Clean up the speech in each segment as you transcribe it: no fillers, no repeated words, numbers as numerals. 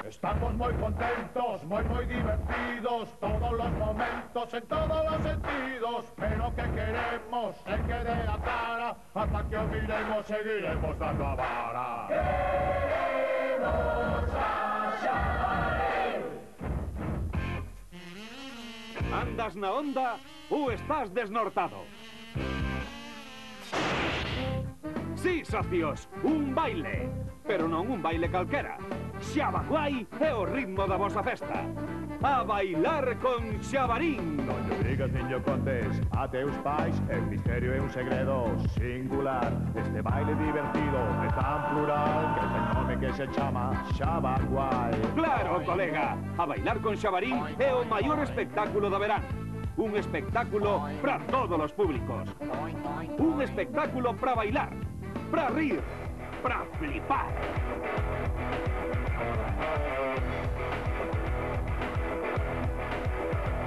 Estamos muy contentos, muy divertidos, todos los momentos, en todos los sentidos. Pero que queremos, se quede la cara, hasta que os miremos, seguiremos dando a vara. ¡Queremos a Xabarín! Andas na onda ou estás desnortado? Sí, socios, un baile. Pero non un baile calquera. Xabaguai é o ritmo da vosa festa. A bailar con Xabarín. Non lle digas, niño Contes, a teus pais, el misterio é un segredo singular. Este baile divertido é tan plural que ten nome que se chama Xabaguai. Claro, colega, a bailar con Xabarín é o maior espectáculo da verán. Un espectáculo para todos os públicos. Un espectáculo para bailar, para rir, para flipar.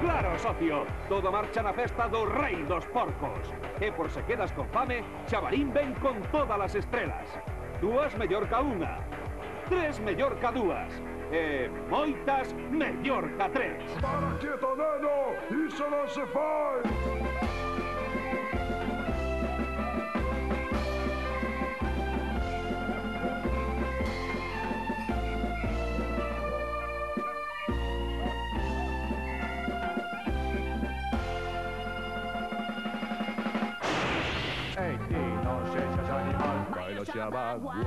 Claro, socio, todo marcha na festa do Rei dos Porcos. E por se quedas con fame, Xabarín ven con todas as estrelas. 2 mellor ca unha, 3 mellor ca 2, e moitas mellor ca 3. Para quieto, neno! Iso non se fai! Ei, ti, non sexas animal, baila Xabaguai.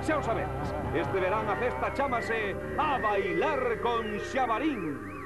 Xa o sabedes, este verán a festa chámase A Bailar con Xabarín.